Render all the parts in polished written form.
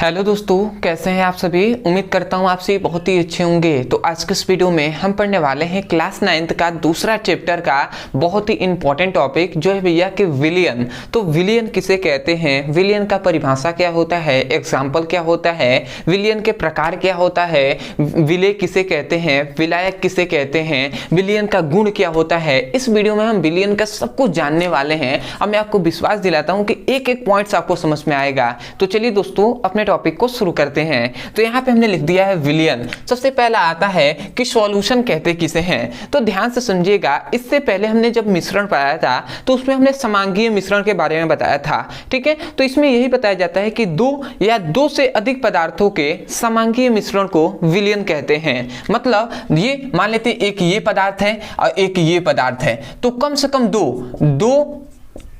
Hello दोस्तों, कैसे हैं आप सभी। उम्मीद करता हूं आप सभी बहुत ही अच्छे होंगे। तो आज के इस वीडियो में हम पढ़ने वाले हैं क्लास 9th का दूसरा चैप्टर का बहुत ही इंपॉर्टेंट टॉपिक जो है भैया कि विलियन। तो विलियन किसे कहते हैं, विलियन का परिभाषा क्या होता है, एग्जाम्पल क्या होता है, विलियन के प्रकार क्या होता है, विलय किसे कहते हैं, विलायक किसे कहते हैं, विलियन का गुण क्या होता है। इस वीडियो में हम विलियन का सब कुछ जानने वाले हैं। अब मैं आपको विश्वास दिलाता हूँ कि एक एक पॉइंट्स आपको समझ में आएगा। तो चलिए दोस्तों अपने टॉपिक को शुरू करते हैं। तो यहाँ पे हमने लिख दिया है विलियन। सबसे पहला आता है कि सॉल्यूशन कहते किसे हैं। तो ध्यान से समझिएगा, इससे पहले हमने जब मिश्रण पढ़ाया था तो उसमें हमने समांगीय मिश्रण के बारे में बताया था, ठीक है। तो इसमें यही बताया जाता है कि दो या दो से अधिक पदार्थों के समांगीय मिश्रण को विलियन कहते हैं। मतलब ये मान लेते हैं एक ये पदार्थ है और एक ये पदार्थ है, तो कम से कम दो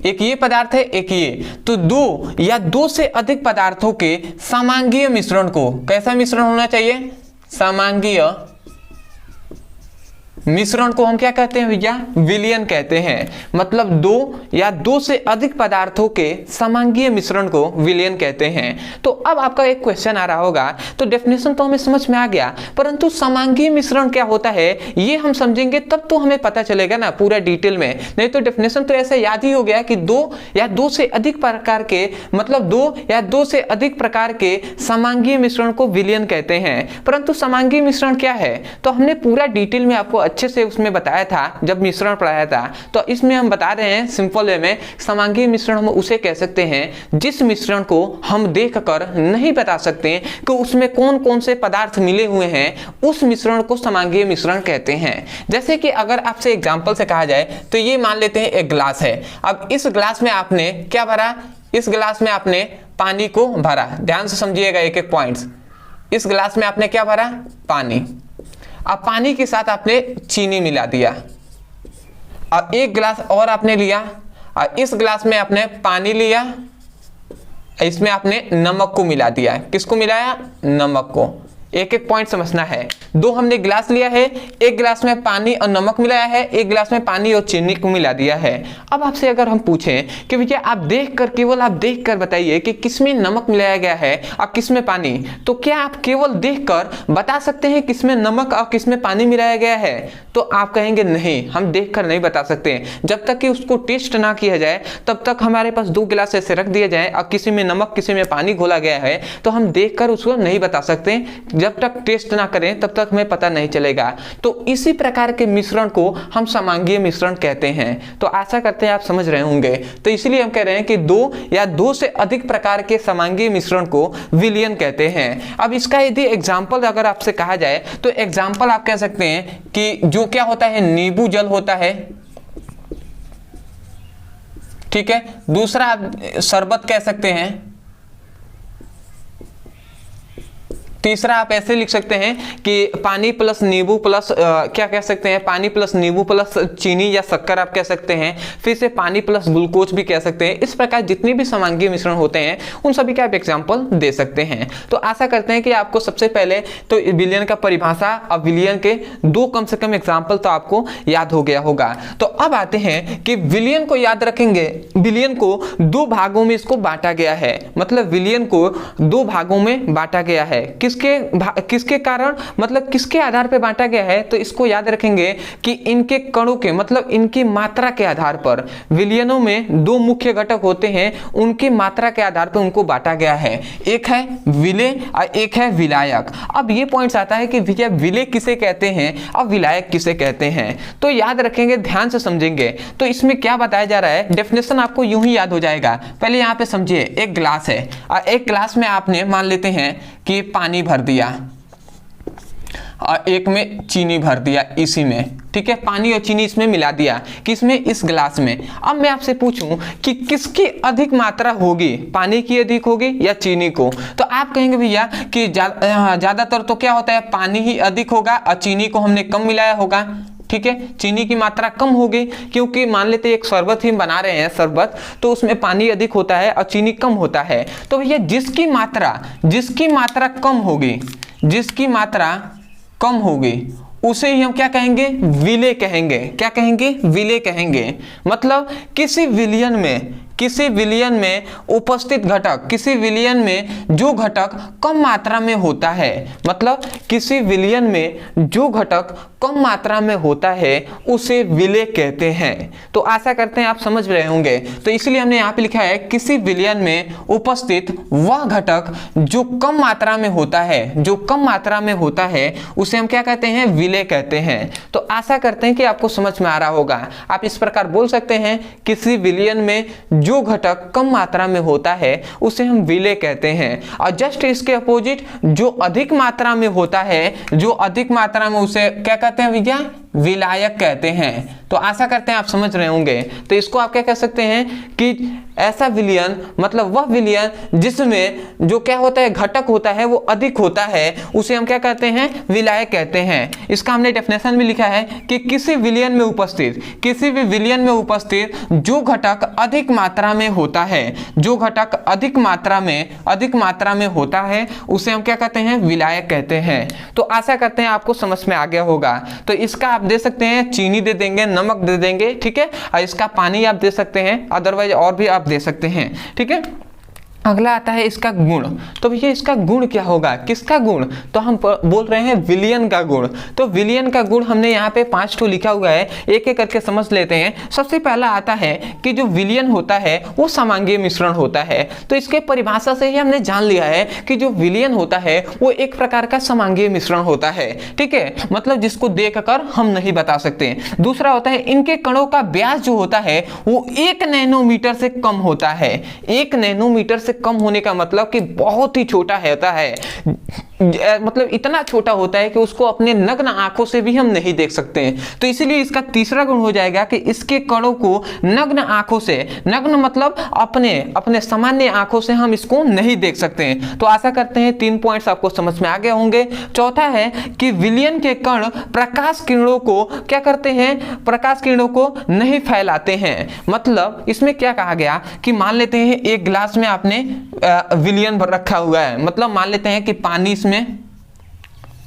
एक ये पदार्थ है एक ये, तो दो या दो से अधिक पदार्थों के समांगीय मिश्रण को, कैसा मिश्रण होना चाहिए, समांगीय मिश्रण को हम क्या कहते हैं भैया, विलियन कहते हैं। मतलब दो या दो से अधिक पदार्थों के समांगीय मिश्रण को विलियन कहते हैं। तो अब आपका एक क्वेश्चन आ रहा होगा, तो डेफिनेशन तो हमें समझ में आ गया, परंतु समांगीय मिश्रण क्या होता है ये हम समझेंगे तब तो हमें पता चलेगा ना पूरा डिटेल में। नहीं तो डेफिनेशन तो ऐसा याद ही हो गया कि दो या दो से अधिक प्रकार के, मतलब दो या दो से अधिक प्रकार के समांगीय मिश्रण को विलियन कहते हैं। परंतु समांगीय मिश्रण क्या है, तो हमने पूरा डिटेल में आपको अच्छे से उसमें बताया था जब मिश्रण पढ़ाया था। तो इसमें हम बता रहे हैं सिंपल वे में, समांगीय मिश्रण हम उसे कह सकते हैं जिस मिश्रण को हम देखकर नहीं बता सकते कि उसमें कौन कौन से पदार्थ मिले हुए हैं, उस मिश्रण को समांगीय मिश्रण कहते हैं। जैसे कि अगर आपसे एग्जांपल से कहा जाए तो ये मान लेते हैं एक ग्लास है। अब इस ग्लास में आपने क्या भरा, इस ग्लास में आपने पानी को भरा। ध्यान से समझिएगा एक एक पॉइंट्स। इस ग्लास में आपने क्या भरा, पानी। अब पानी के साथ आपने चीनी मिला दिया और एक गिलास और आपने लिया और इस गिलास में आपने पानी लिया, इसमें आपने नमक को मिला दिया। किसको मिलाया, नमक को। एक एक पॉइंट समझना है। दो हमने गिलास लिया है, एक गिलास में पानी और नमक मिलाया है, एक गिलास में पानी और चीनी को मिला दिया है। अब आपसे अगर हम पूछें कि भैया आप देखकर, केवल आप देखकर बताइए कि किसमें नमक मिलाया गया है और किसमें पानी, तो क्या आप केवल देखकर बता सकते हैं किसमें नमक और किसमें पानी मिलाया गया है? तो आप कहेंगे नहीं, हम देखकर नहीं बता सकते। जब तक कि उसको टेस्ट ना किया जाए तब तक हमारे पास दो गिलास ऐसे रख दिए जाए और किसी में नमक किसी में पानी घोला गया है तो हम देखकर उसको नहीं बता सकते। जब तक टेस्ट ना करें तब तक हमें पता नहीं चलेगा। तो इसी प्रकार के मिश्रण को हम समांगीय मिश्रण कहते हैं। तो आशा करते हैं आप समझ रहे होंगे। तो इसलिए हम कह रहे हैं कि दो या दो से अधिक प्रकार के समांगीय मिश्रण को विलियन कहते हैं। अब इसका यदि एग्जाम्पल अगर आपसे कहा जाए तो एग्जाम्पल आप कह सकते हैं कि जो क्या होता है, नींबू जल होता है, ठीक है। दूसरा आप शरबत कह सकते हैं। तीसरा आप ऐसे लिख सकते हैं कि पानी प्लस नींबू प्लस क्या कह सकते हैं, पानी प्लस नींबू प्लस चीनी या शक्कर आप कह सकते हैं। फिर से पानी प्लस ग्लूकोज भी कह सकते हैं। इस प्रकार जितने भी समांगीय मिश्रण होते हैं उन सभी का आप एग्जाम्पल दे सकते हैं। तो आशा करते हैं कि आपको सबसे पहले तो विलियन का परिभाषा और विलियन के दो कम से कम एग्जाम्पल तो आपको याद हो गया होगा। तो अब आते हैं कि विलियन को याद रखेंगे। विलियन को दो भागों में इसको बांटा गया है। मतलब विलियन को दो भागों में बांटा गया है। किसके कारण, मतलब किसके आधार पर बांटा गया है, तो इसको याद रखेंगे कि इनके कणों के, मतलब इनकी मात्रा के आधार पर। विलियनों में दो मुख्य घटक होते हैं, उनकी मात्रा के आधार पर उनको बांटा गया है। एक है विलय और एक है विलायक। अब ये पॉइंट्स आता है कि भैया विलय किसे कहते हैं और विलायक किसे कहते हैं। तो याद रखेंगे, ध्यान से समझेंगे। तो इसमें क्या बताया जा रहा है, डेफिनेशन आपको यूं ही याद हो जाएगा। पहले यहाँ पे समझिए, एक गिलास है और एक गिलास में आपने मान लेते हैं कि पानी भर दिया और एक में चीनी भर दिया इसी में, ठीक है। पानी और चीनी इसमें मिला दिया, किसमें, इस गिलास में। अब मैं आपसे पूछूं कि किसकी अधिक मात्रा होगी, पानी की अधिक होगी या चीनी को, तो आप कहेंगे भैया कि ज्यादातर तो क्या होता है, पानी ही अधिक होगा और चीनी को हमने कम मिलाया होगा, ठीक है। चीनी की मात्रा कम होगी क्योंकि मान लेते एक शरबत ही बना रहे हैं शरबत, तो उसमें पानी अधिक होता है और चीनी कम होता है। तो भैया जिसकी मात्रा कम होगी, जिसकी मात्रा कम होगी उसे ही हम क्या कहेंगे, विलय कहेंगे। क्या कहेंगे, विलय कहेंगे। मतलब किसी विलियन में किसी विलयन में उपस्थित घटक, किसी विलयन में जो घटक कम मात्रा में होता है, मतलब किसी विलयन में जो घटक कम मात्रा में होता है उसे विलय कहते हैं। तो आशा करते हैं आप समझ रहे होंगे। तो इसलिए हमने यहाँ पे लिखा है किसी विलयन में उपस्थित वह घटक जो कम मात्रा में होता है, जो कम मात्रा में होता है उसे हम क्या कहते हैं, विलय कहते हैं। तो आशा करते हैं कि आपको समझ में आ रहा होगा। आप इस प्रकार बोल सकते हैं किसी विलयन में जो घटक कम मात्रा में होता है उसे हम विलय कहते हैं, और जस्ट इसके अपोजिट जो अधिक मात्रा में होता है, जो अधिक मात्रा में उसे क्या कहते हैं भैया, विलायक कहते हैं। तो आशा करते हैं आप समझ रहे होंगे। तो इसको आप क्या कह सकते हैं कि ऐसा विलयन, मतलब वह विलयन जिसमें जो क्या होता है, घटक होता है वो अधिक होता है, उसे हम क्या कहते हैं, विलायक कहते हैं। इसका हमने डेफिनेशन भी लिखा है कि किसी विलयन में उपस्थित, किसी भी विलयन में उपस्थित जो घटक अधिक मात्रा में होता है, जो घटक अधिक मात्रा में होता है उसे हम क्या कहते हैं, विलायक कहते हैं। तो आशा करते हैं आपको समझ में आ गया होगा। तो इसका आप दे सकते हैं चीनी दे देंगे, नमक दे देंगे, ठीक है, और इसका पानी आप दे सकते हैं, अदरवाइज और भी आप दे सकते हैं, ठीक है। अगला आता है इसका गुण। तो भैया इसका गुण क्या होगा, किसका गुण, तो हम बोल रहे हैं विलयन का गुण। तो विलयन का गुण हमने यहाँ पे 5 ठो लिखा हुआ है, एक एक करके समझ लेते हैं। सबसे पहला आता है कि जो विलयन होता है वो समांगीय मिश्रण होता है। तो इसके परिभाषा से ही हमने जान लिया है कि जो विलयन होता है वो एक प्रकार का समांगीय मिश्रण होता है, ठीक है, मतलब जिसको देखकर हम नहीं बता सकते। दूसरा होता है इनके कणों का व्यास जो होता है वो 1 नैनोमीटर से कम होता है। 1 नैनोमीटर से कम होने का मतलब कि बहुत ही छोटा होता है, मतलब इतना छोटा होता है कि उसको अपने नग्न आंखों से भी हम नहीं देख सकते हैं। तो इसीलिए इसका तीसरा गुण हो जाएगा कि इसके कणों को नग्न आंखों से, नग्न मतलब अपने सामान्य आंखों से हम इसको नहीं देख सकते हैं। तो आशा करते हैं 3 पॉइंट्स आपको समझ में आ गए होंगे। चौथा है कि विलयन के कण प्रकाश किरणों को क्या करते हैं, प्रकाश किरणों को नहीं फैलाते हैं। मतलब इसमें क्या कहा गया कि मान लेते हैं एक गिलास में आपने विलयन रखा हुआ है, मतलब मान लेते हैं कि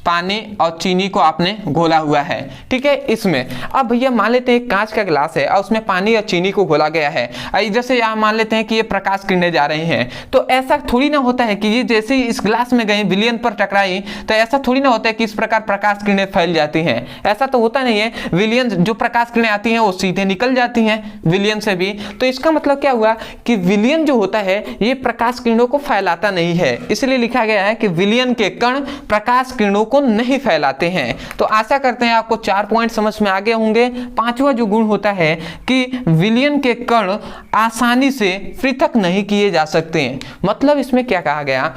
पानी और चीनी को आपने घोला हुआ है, ठीक है। इसमें अब भैया मान लेते हैं कांच का गिलास है और उसमें पानी और चीनी को घोला गया है। जैसे यहाँ मान लेते हैं कि ये प्रकाश किरणें जा रही हैं, तो ऐसा थोड़ी ना होता है कि ये जैसे ही इस गिलास में गई, विलयन पर टकराई, तो ऐसा थोड़ी ना होता है कि इस प्रकार प्रकाश किरणें फैल जाती हैं। ऐसा तो होता नहीं है। विलयन जो प्रकाश किरणें आती हैं वो सीधे निकल जाती हैं विलयन से भी। तो इसका मतलब क्या हुआ कि विलयन जो होता है ये प्रकाश किरणों को फैलाता नहीं है, इसलिए लिखा गया है कि विलयन के कण प्रकाश किरणों को नहीं फैलाते हैं। तो आशा करते हैं आपको 4 पॉइंट समझ में आ गए होंगे। पांचवा जो गुण होता है कि विलयन के कण आसानी से पृथक नहीं किए जा सकते। मतलब इसमें क्या कहा गया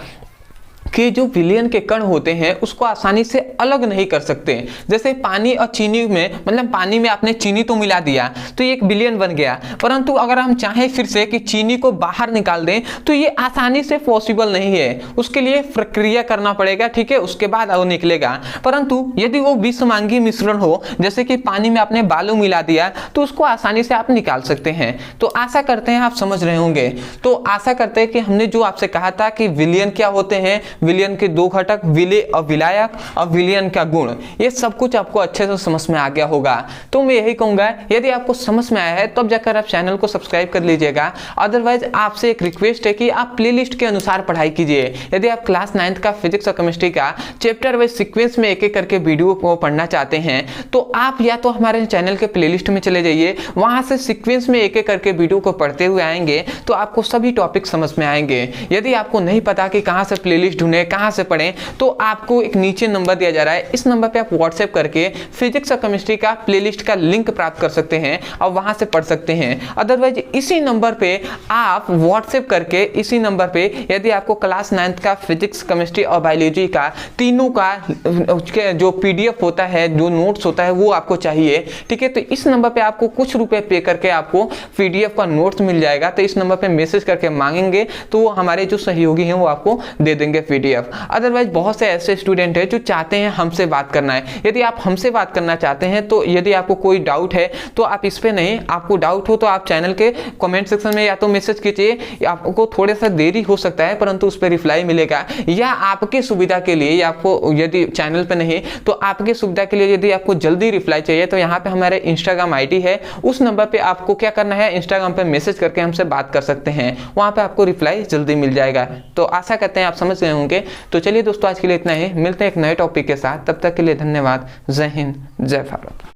कि जो विलयन के कण होते हैं उसको आसानी से अलग नहीं कर सकते। जैसे पानी और चीनी में, मतलब पानी में आपने चीनी तो मिला दिया तो ये एक विलयन बन गया, परंतु अगर हम चाहें फिर से कि चीनी को बाहर निकाल दें तो ये आसानी से पॉसिबल नहीं है, उसके लिए प्रक्रिया करना पड़ेगा, ठीक है, उसके बाद वो निकलेगा। परंतु यदि वो विषमांगी मिश्रण हो, जैसे कि पानी में आपने बालू मिला दिया, तो उसको आसानी से आप निकाल सकते हैं। तो आशा करते हैं आप समझ रहे होंगे। तो आशा करते हैं कि हमने जो आपसे कहा था कि विलयन क्या होते हैं, विलयन के 2 घटक, विलय और विलायक, और विलयन का गुण, ये सब कुछ आपको अच्छे से समझ में आ गया होगा। तो मैं यही कहूंगा यदि आपको समझ में आया है तब जाकर आप चैनल को सब्सक्राइब कर लीजिएगा। अदरवाइज आपसे एक रिक्वेस्ट है कि आप प्लेलिस्ट के अनुसार पढ़ाई कीजिए। यदि आप क्लास 9th का फिजिक्स और केमिस्ट्री का चैप्टर वाइज सीक्वेंस में एक एक करके वीडियो को पढ़ना चाहते हैं तो आप या तो हमारे चैनल के प्लेलिस्ट में चले जाइए, वहां से सीक्वेंस में एक एक करके वीडियो को पढ़ते हुए आएंगे तो आपको सभी टॉपिक समझ में आएंगे। यदि आपको नहीं पता कि कहां से प्लेलिस्ट ढूंढे, कहां से पढ़ें, तो आपको एक नीचे नंबर दिया जा रहा है, इस नंबर पे आप व्हाट्सएप करके फिजिक्स और केमिस्ट्री का प्लेलिस्ट का लिंक प्राप्त कर सकते हैं और वहां से पढ़ सकते हैं। अदरवाइज इसी नंबर पे आप व्हाट्सएप करके, इसी नंबर पे यदि आपको क्लास 9th का फिजिक्स, केमिस्ट्री और बायोलॉजी का तीनों का जो पीडीएफ होता है, जो नोट्स होता है वो आपको चाहिए, ठीक है, तो इस नंबर पे आपको कुछ रुपए पे करके आपको पीडीएफ का नोट्स मिल जाएगा। तो इस नंबर पे मैसेज करके मांगेंगे तो हमारे जो सहयोगी हैं वो आपको दे देंगे PDF। अदरवाइज बहुत से ऐसे स्टूडेंट हैं जो चाहते हैं हमसे बात करना है। यदि आप हमसे बात करना चाहते हैं तो यदि आपको कोई डाउट है तो आप इस पे नहीं, आपको डाउट हो तो आप चैनल के कमेंट सेक्शन में या तो मैसेज कीजिए, आपको थोड़ा सा देरी हो सकता है परंतु उस पर रिप्लाई मिलेगा। या आपकी सुविधा के लिए, या आपको यदि चैनल पे नहीं तो आपकी सुविधा के लिए यदि आपको जल्दी रिप्लाई चाहिए तो यहाँ पे हमारे इंस्टाग्राम आईडी है, उस नंबर पे आपको क्या करना है, इंस्टाग्राम पे मैसेज करके हमसे बात कर सकते हैं, वहाँ पे आपको रिप्लाई जल्दी मिल जाएगा। तो आशा करते हैं आप समझ गए होंगे। तो चलिए दोस्तों, आज के लिए इतना ही, मिलते हैं एक नए टॉपिक के साथ, तब तक के लिए धन्यवाद। जय हिंद, जय भारत।